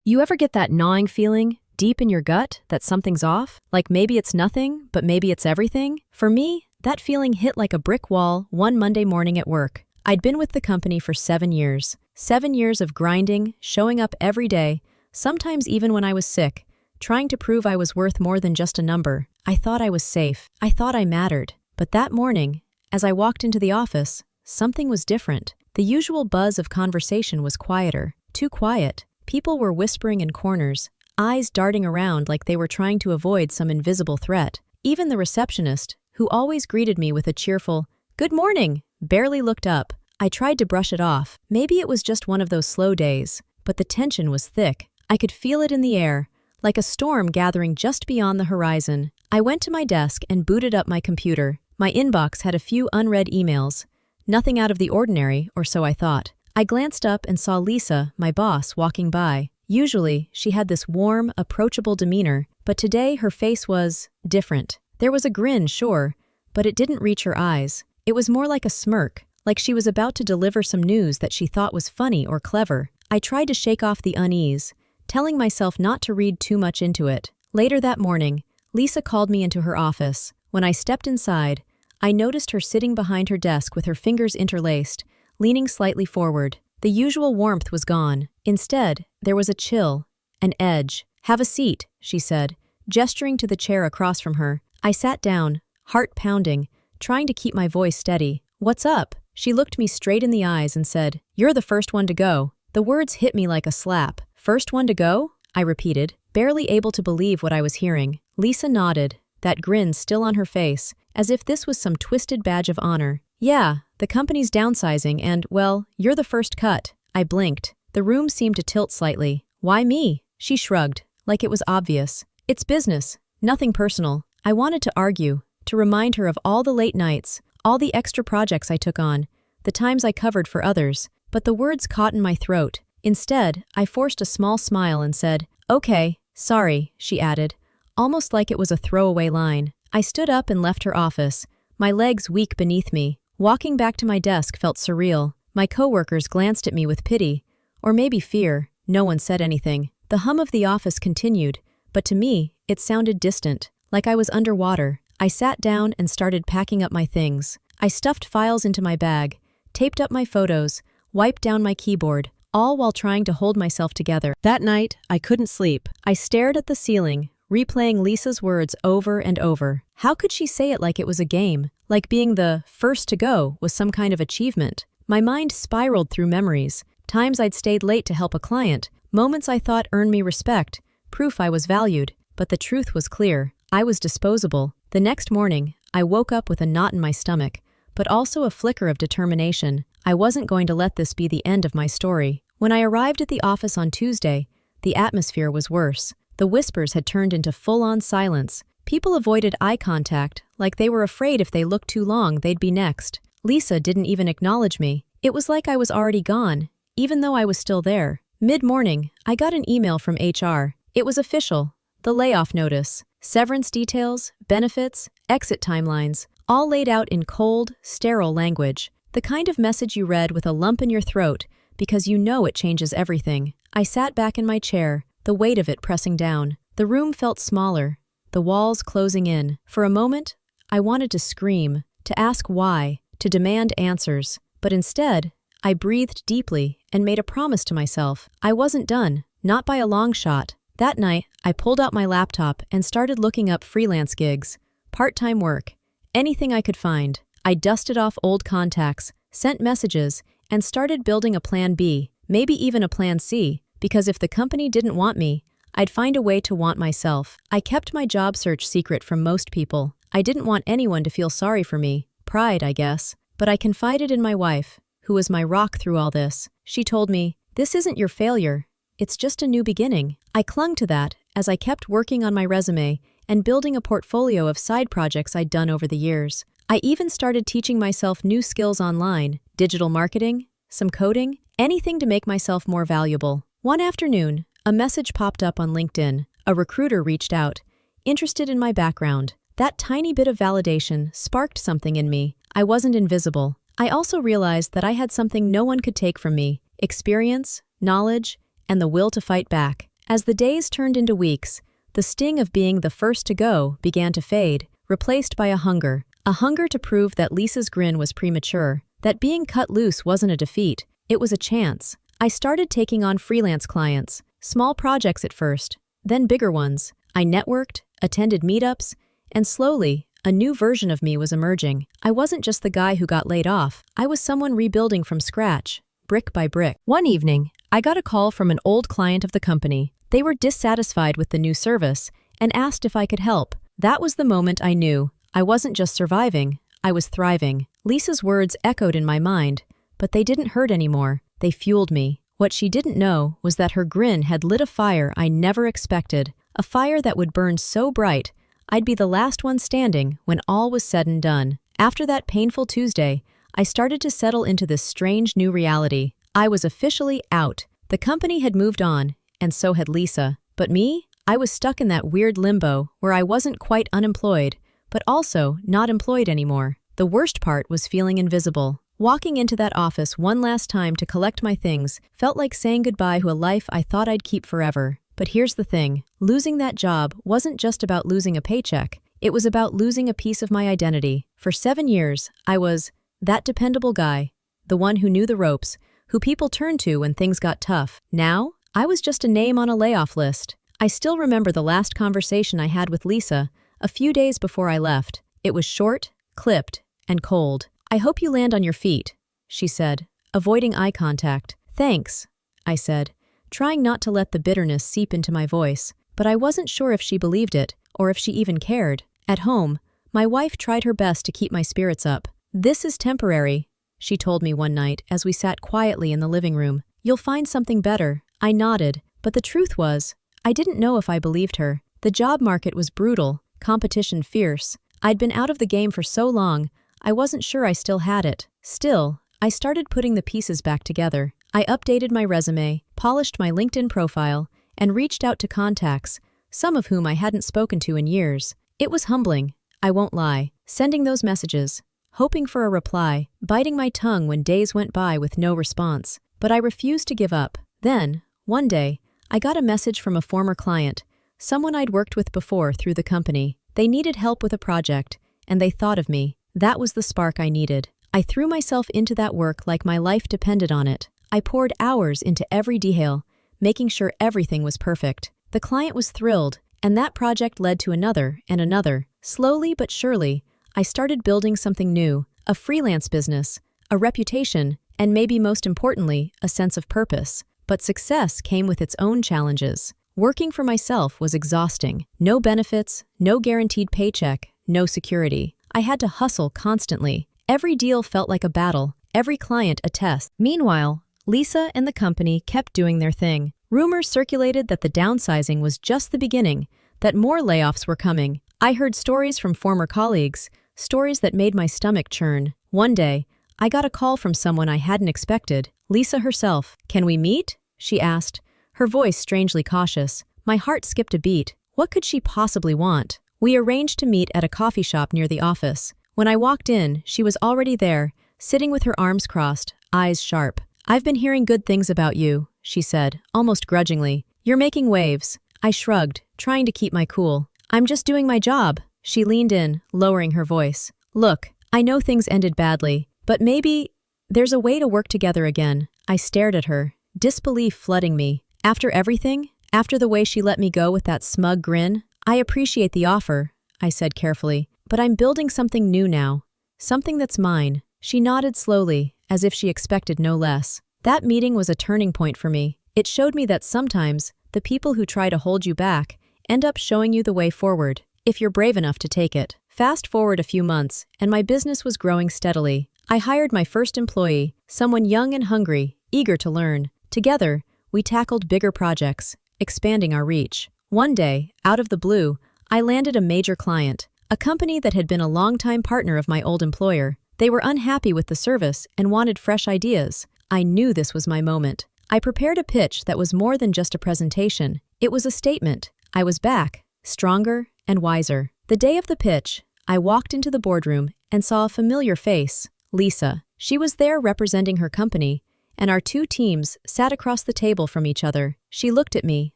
You ever get that gnawing feeling deep in your gut that something's off? Like maybe it's nothing, but maybe it's everything? For me, that feeling hit like a brick wall one Monday morning at work. I'd been with the company for 7 years. 7 years of grinding, showing up every day, sometimes even when I was sick, trying to prove I was worth more than just a number. I thought I was safe. I thought I mattered. But that morning, as I walked into the office, something was different. The usual buzz of conversation was quieter. Too quiet. People were whispering in corners, eyes darting around like they were trying to avoid some invisible threat. Even the receptionist, who always greeted me with a cheerful, "Good morning," barely looked up. I tried to brush it off. Maybe it was just one of those slow days, but the tension was thick. I could feel it in the air, like a storm gathering just beyond the horizon. I went to my desk and booted up my computer. My inbox had a few unread emails. Nothing out of the ordinary, or so I thought. I glanced up and saw Lisa, my boss, walking by. Usually, she had this warm, approachable demeanor, but today her face was different. There was a grin, sure, but it didn't reach her eyes. It was more like a smirk, like she was about to deliver some news that she thought was funny or clever. I tried to shake off the unease, telling myself not to read too much into it. Later that morning, Lisa called me into her office. When I stepped inside, I noticed her sitting behind her desk with her fingers interlaced, leaning slightly forward. The usual warmth was gone. Instead, there was a chill, an edge. "Have a seat," she said, gesturing to the chair across from her. I sat down, heart pounding, trying to keep my voice steady. "What's up?" She looked me straight in the eyes and said, "You're the first one to go." The words hit me like a slap. "First one to go?" I repeated, barely able to believe what I was hearing. Lisa nodded, that grin still on her face, as if this was some twisted badge of honor. "Yeah, the company's downsizing and, well, you're the first cut." I blinked. The room seemed to tilt slightly. "Why me?" She shrugged, like it was obvious. "It's business, nothing personal." I wanted to argue, to remind her of all the late nights, all the extra projects I took on, the times I covered for others, but the words caught in my throat. Instead, I forced a small smile and said, "Okay, sorry," she added, almost like it was a throwaway line. I stood up and left her office, my legs weak beneath me. Walking back to my desk felt surreal. My coworkers glanced at me with pity, or maybe fear. No one said anything. The hum of the office continued, but to me, it sounded distant, like I was underwater. I sat down and started packing up my things. I stuffed files into my bag, taped up my photos, wiped down my keyboard, all while trying to hold myself together. That night, I couldn't sleep. I stared at the ceiling, replaying Lisa's words over and over. How could she say it like it was a game? Like being the first to go was some kind of achievement? My mind spiraled through memories, times I'd stayed late to help a client, moments I thought earned me respect, proof I was valued. But the truth was clear. I was disposable. The next morning, I woke up with a knot in my stomach, but also a flicker of determination. I wasn't going to let this be the end of my story. When I arrived at the office on Tuesday, the atmosphere was worse. The whispers had turned into full-on silence. People avoided eye contact, like they were afraid if they looked too long they'd be next. Lisa didn't even acknowledge me. It was like I was already gone, even though I was still there. Mid-morning, I got an email from HR. It was official. The layoff notice, severance details, benefits, exit timelines, all laid out in cold, sterile language. The kind of message you read with a lump in your throat because you know it changes everything. I sat back in my chair, the weight of it pressing down. The room felt smaller, the walls closing in. For a moment, I wanted to scream, to ask why, to demand answers. But instead, I breathed deeply and made a promise to myself. I wasn't done, not by a long shot. That night, I pulled out my laptop and started looking up freelance gigs, part-time work, anything I could find. I dusted off old contacts, sent messages, and started building a plan B, maybe even a plan C, because if the company didn't want me, I'd find a way to want myself. I kept my job search secret from most people. I didn't want anyone to feel sorry for me. Pride, I guess. But I confided in my wife, who was my rock through all this. She told me, "This isn't your failure. It's just a new beginning." I clung to that as I kept working on my resume and building a portfolio of side projects I'd done over the years. I even started teaching myself new skills online, digital marketing, some coding, anything to make myself more valuable. One afternoon, a message popped up on LinkedIn. A recruiter reached out, interested in my background. That tiny bit of validation sparked something in me. I wasn't invisible. I also realized that I had something no one could take from me: experience, knowledge, and the will to fight back. As the days turned into weeks, the sting of being the first to go began to fade, replaced by a hunger to prove that Lisa's grin was premature, that being cut loose wasn't a defeat, it was a chance. I started taking on freelance clients, small projects at first, then bigger ones. I networked, attended meetups, and slowly, a new version of me was emerging. I wasn't just the guy who got laid off, I was someone rebuilding from scratch, brick by brick. One evening, I got a call from an old client of the company. They were dissatisfied with the new service and asked if I could help. That was the moment I knew I wasn't just surviving, I was thriving. Lisa's words echoed in my mind, but they didn't hurt anymore. They fueled me. What she didn't know was that her grin had lit a fire I never expected, a fire that would burn so bright I'd be the last one standing when all was said and done. After that painful Tuesday, I started to settle into this strange new reality. I was officially out. The company had moved on, and so had Lisa. But me? I was stuck in that weird limbo where I wasn't quite unemployed, but also not employed anymore. The worst part was feeling invisible. Walking into that office one last time to collect my things felt like saying goodbye to a life I thought I'd keep forever. But here's the thing, losing that job wasn't just about losing a paycheck, it was about losing a piece of my identity. For 7 years, I was that dependable guy, the one who knew the ropes, who people turned to when things got tough. Now, I was just a name on a layoff list. I still remember the last conversation I had with Lisa, a few days before I left. It was short, clipped, and cold. "I hope you land on your feet," she said, avoiding eye contact. "Thanks," I said, trying not to let the bitterness seep into my voice, but I wasn't sure if she believed it, or if she even cared. At home, my wife tried her best to keep my spirits up. "This is temporary," she told me one night as we sat quietly in the living room. "You'll find something better." I nodded, but the truth was, I didn't know if I believed her. The job market was brutal, competition fierce. I'd been out of the game for so long, I wasn't sure I still had it. Still, I started putting the pieces back together. I updated my resume, polished my LinkedIn profile, and reached out to contacts, some of whom I hadn't spoken to in years. It was humbling, I won't lie, sending those messages, hoping for a reply, biting my tongue when days went by with no response. But I refused to give up. Then, one day, I got a message from a former client, someone I'd worked with before through the company. They needed help with a project, and they thought of me. That was the spark I needed. I threw myself into that work like my life depended on it. I poured hours into every detail, making sure everything was perfect. The client was thrilled, and that project led to another and another. Slowly but surely, I started building something new, a freelance business, a reputation, and maybe most importantly, a sense of purpose. But success came with its own challenges. Working for myself was exhausting. No benefits, no guaranteed paycheck, no security. I had to hustle constantly. Every deal felt like a battle, every client a test. Meanwhile, Lisa and the company kept doing their thing. Rumors circulated that the downsizing was just the beginning, that more layoffs were coming. I heard stories from former colleagues, stories that made my stomach churn. One day, I got a call from someone I hadn't expected, Lisa herself. "Can we meet?" she asked, her voice strangely cautious. My heart skipped a beat. What could she possibly want? We arranged to meet at a coffee shop near the office. When I walked in, she was already there, sitting with her arms crossed, eyes sharp. "I've been hearing good things about you," she said, almost grudgingly. "You're making waves." I shrugged, trying to keep my cool. "I'm just doing my job." She leaned in, lowering her voice. "Look, I know things ended badly, but maybe there's a way to work together again." I stared at her, disbelief flooding me. "After everything? After the way she let me go with that smug grin? I appreciate the offer," I said carefully, "but I'm building something new now. Something that's mine." She nodded slowly, as if she expected no less. That meeting was a turning point for me. It showed me that sometimes, the people who try to hold you back end up showing you the way forward, if you're brave enough to take it. Fast forward a few months, and my business was growing steadily. I hired my first employee, someone young and hungry, eager to learn. Together, we tackled bigger projects, expanding our reach. One day, out of the blue, I landed a major client, a company that had been a longtime partner of my old employer. They were unhappy with the service and wanted fresh ideas. I knew this was my moment. I prepared a pitch that was more than just a presentation. It was a statement. I was back, stronger and wiser. The day of the pitch, I walked into the boardroom and saw a familiar face, Lisa. She was there representing her company, and our two teams sat across the table from each other. She looked at me,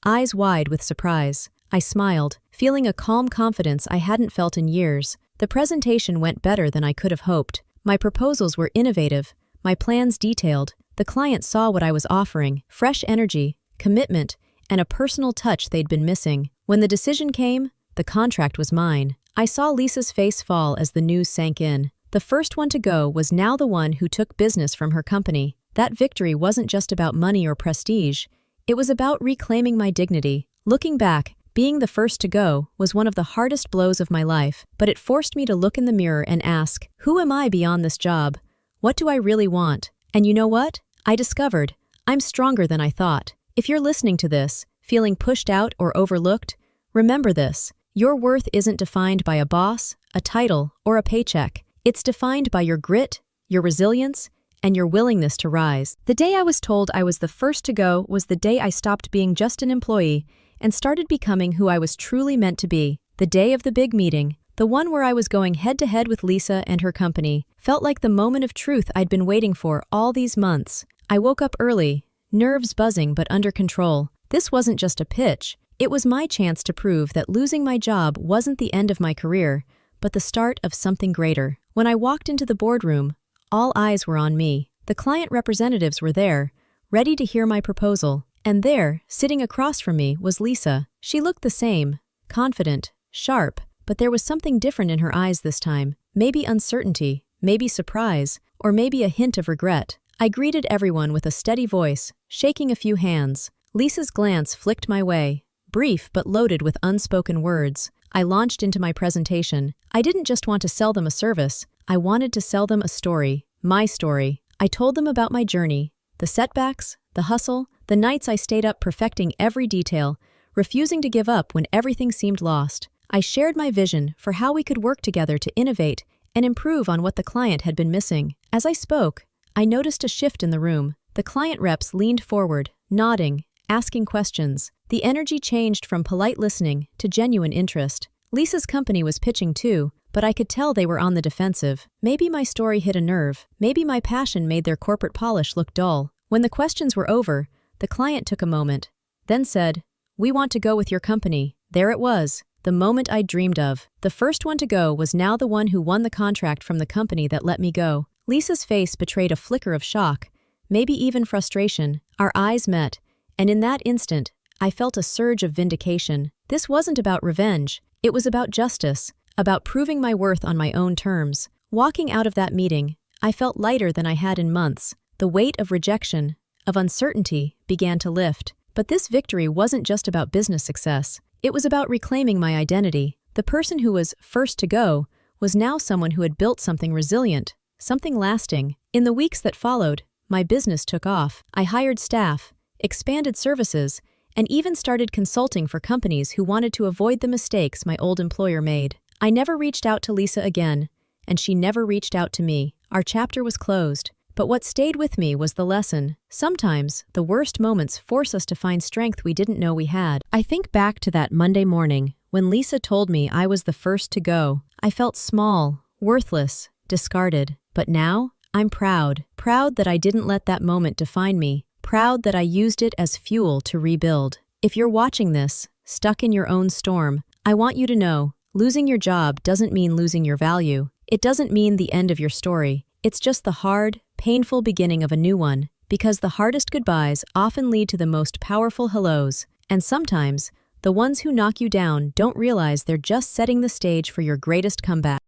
eyes wide with surprise. I smiled, feeling a calm confidence I hadn't felt in years. The presentation went better than I could have hoped. My proposals were innovative, my plans detailed. The client saw what I was offering: fresh energy, commitment, and a personal touch they'd been missing. When the decision came, the contract was mine. I saw Lisa's face fall as the news sank in. The first one to go was now the one who took business from her company. That victory wasn't just about money or prestige. It was about reclaiming my dignity. Looking back, being the first to go was one of the hardest blows of my life, but it forced me to look in the mirror and ask, who am I beyond this job? What do I really want? And you know what? I discovered I'm stronger than I thought. If you're listening to this, feeling pushed out or overlooked, remember this: your worth isn't defined by a boss, a title, or a paycheck. It's defined by your grit, your resilience, and your willingness to rise. The day I was told I was the first to go was the day I stopped being just an employee and started becoming who I was truly meant to be. The day of the big meeting, the one where I was going head-to-head with Lisa and her company, felt like the moment of truth I'd been waiting for all these months. I woke up early, nerves buzzing but under control. This wasn't just a pitch. It was my chance to prove that losing my job wasn't the end of my career, but the start of something greater. When I walked into the boardroom, all eyes were on me. The client representatives were there, ready to hear my proposal. And there, sitting across from me, was Lisa. She looked the same, confident, sharp, but there was something different in her eyes this time. Maybe uncertainty, maybe surprise, or maybe a hint of regret. I greeted everyone with a steady voice, shaking a few hands. Lisa's glance flicked my way, brief but loaded with unspoken words. I launched into my presentation. I didn't just want to sell them a service. I wanted to sell them a story, my story. I told them about my journey, the setbacks, the hustle, the nights I stayed up perfecting every detail, refusing to give up when everything seemed lost. I shared my vision for how we could work together to innovate and improve on what the client had been missing. As I spoke, I noticed a shift in the room. The client reps leaned forward, nodding, asking questions. The energy changed from polite listening to genuine interest. Lisa's company was pitching too, but I could tell they were on the defensive. Maybe my story hit a nerve. Maybe my passion made their corporate polish look dull. When the questions were over, the client took a moment, then said, "We want to go with your company." There it was, the moment I'd dreamed of. The first one to go was now the one who won the contract from the company that let me go. Lisa's face betrayed a flicker of shock, maybe even frustration. Our eyes met, and in that instant, I felt a surge of vindication. This wasn't about revenge, it was about justice, about proving my worth on my own terms. Walking out of that meeting, I felt lighter than I had in months. The weight of rejection, of uncertainty, began to lift. But this victory wasn't just about business success. It was about reclaiming my identity. The person who was first to go was now someone who had built something resilient, something lasting. In the weeks that followed, my business took off. I hired staff, expanded services, and even started consulting for companies who wanted to avoid the mistakes my old employer made. I never reached out to Lisa again, and she never reached out to me. Our chapter was closed. But what stayed with me was the lesson. Sometimes, the worst moments force us to find strength we didn't know we had. I think back to that Monday morning, when Lisa told me I was the first to go. I felt small, worthless, discarded. But now, I'm proud. Proud that I didn't let that moment define me. Proud that I used it as fuel to rebuild. If you're watching this, stuck in your own storm, I want you to know, losing your job doesn't mean losing your value. It doesn't mean the end of your story. It's just the hard, painful beginning of a new one, because the hardest goodbyes often lead to the most powerful hellos, and sometimes, the ones who knock you down don't realize they're just setting the stage for your greatest comeback.